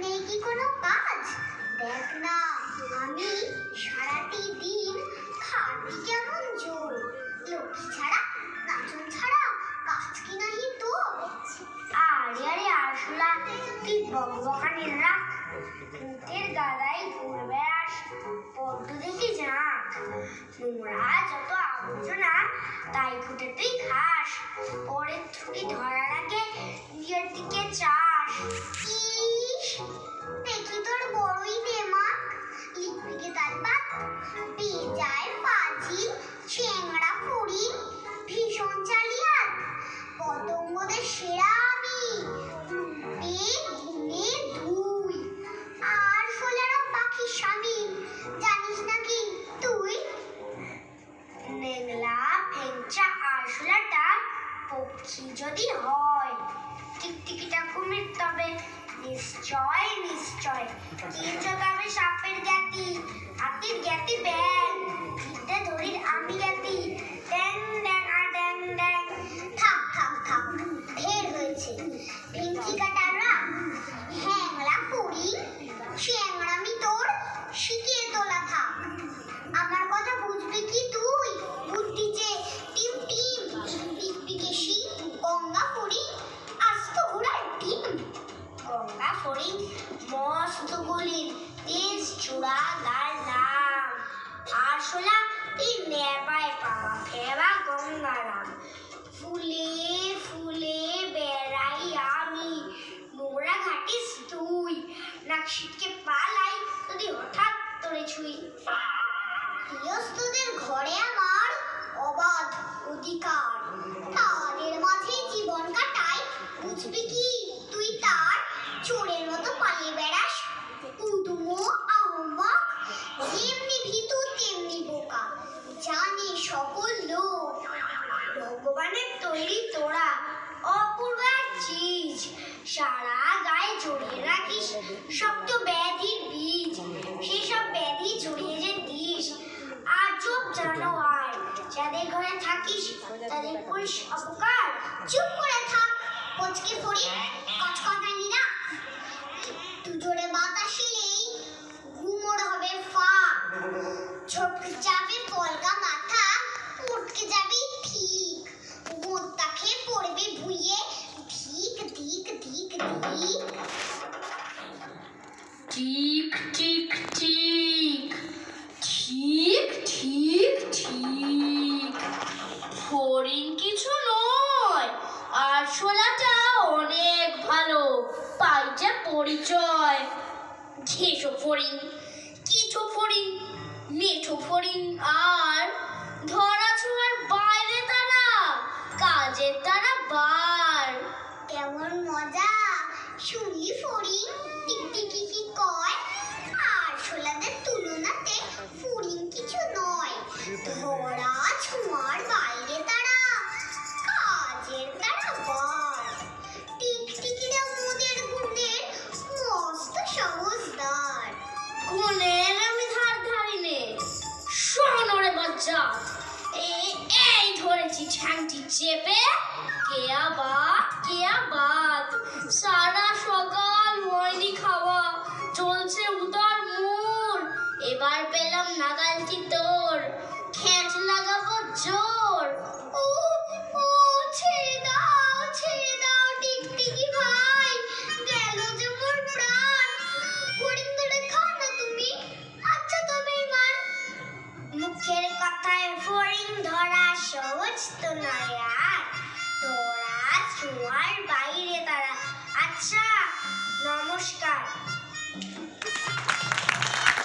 নেই কি কোনো কাজ? দেখ না, আমি সারাটি দিন খাটি কেমন জোর। লক্ষ্মী ছাড়া, নাচন ছাড়া কাজ কি নাহি তোর? আরে আরে আরশোলা, তুই বকবকানির রাখ। ভূতের গাদায় ঘুরে বেড়াস, বড্ড দেখি ঝাঁক। নোংরা যত আবর্জনা তাই খুঁটে তুই খাস। পরের থুটি ধরার আগে নিজের দিকে চাস। ইস, দেখি তোর বড়ই দেমাক। লিখবিকে তার বাদ বেজায় পাজি, চ্যাংড়া ফড়িং, ভীষণ চালিয়াত। পতঙ্গদের সেরা আমি, গুণে দুই। আরশোলারও পাখির স্বামী, জানিস নাকি তুই? নেংলা ফেংচা আরশোলাটা পক্ষী যদি হয়, টিকটিকিটা কুমির তবে নিশ্চয় নিশ্চয়। কিঞ্চো তবে সাপের জ্ঞাতি, হাতির জ্ঞাতি ব্যাং, ফিরতে ধরির আমি জ্ঞাতি ট্যাং ট্যাং আ ট্যাং ট্যাং। থাক থাক থাক, ঢের হয়েছে। ভেঙ্কি কাটা রাখ, হ্যাংলা করি, চ্যাংড়ামি তোর শিখিয়ে তোলা থাক। আমার কথা বুঝবি কি তুই? বুদ্ধি যে টিম টিম, পিকপিকে শিং, গঙ্গা ফড়িং, আস্ত ঘোড়ার ডিম। গঙ্গা ফড়িং মস্ত গলির, তেজ চূড়া গার নাম। আরশোলা এই নেবায় পাওয়া ফেবা গঙ্গারাম। ফুলে ফুলে বেড়াই আমি, নোংরা ঘাটিস তুই। নাকশিটকে পালাই যদি হঠাৎ তোরে ছুই। গৃহস্থদের ঘরে আমার অবাধ অধিকার, তাদের মাঝে জীবন কাটাই। বুঝবি কি তুই তার? চোরের মতো পালিয়ে বেড়াস, উদুমো আহম্মক। যেমনি ভীতু তেমনি বোকা, জানে সকল লোক। ভগবানের তৈরি তোরা অপূর্ব এক চিজ, সারা গায়ে জড়িয়ে রাখিস শক্ত ব্যাধির বীজ। সেসব ব্যাধি জড়িয়ে যে দিস, আজব জানোয়ার। যাদের ঘরে থাকিস তাদের করিস অপকার। চুপ করে থাক কচকে ফড়িং, কচকটানি না। তুই জোরে বাতাস এলেই ঘুমোর হবে ফাঁক। ঝটকে যাবে পলকা মাথা, উঠকে যাবি ঠিক। গোঁত্তা খেয়ে পড়বে ভুইয়ে, ধিক ধিক ধিক ধিক। টিক টিক টিক, ঠিক ঠিক ঠিক। ফড়িং কিছু নয়, আরশোলাটা অনেক ভালো, পাই যে পরিচয়। ঘেঁষো ফড়িং, কেঁচো ফড়িং, মেঠো ফড়িং, আর ধরা ছোঁয়ার বাইরে তারা, কাজের তারা বার। কেমন মজা শুনলি ফড়িং? টিকটিকি কি কয়? আরশোলাদের তুলনাতে ফড়িং কিছু নয়, ধরা ছোঁয়ার বাইরে তারা, কাজের তারা বার। টিকটিকিরা মোদের গুণের মস্ত সহজদার। গুণের আমি ধার ধারি নে, শোনরে বাচ্চা। এই ধরেছি ছ্যাংটি চেপে, কে আবাদ। সারা সকাল হয়নি খাওয়া, চলছে উদর মোর। এবার পেলাম নাগালটি তোর, খেঁচ লাগাবো জোর। ও ও, ছেড়ে দাও টিকটিকি ভাই, গেল যে মোর প্রাণ। ফড়িং ধরে খাও না তুমি, আচ্ছা তবে এবার। মুখের কথায় ফড়িং ধরা সহজ তো নয় আর, ধরা ছোঁয়ার বাইরে তারা। আচ্ছা, নমস্কার।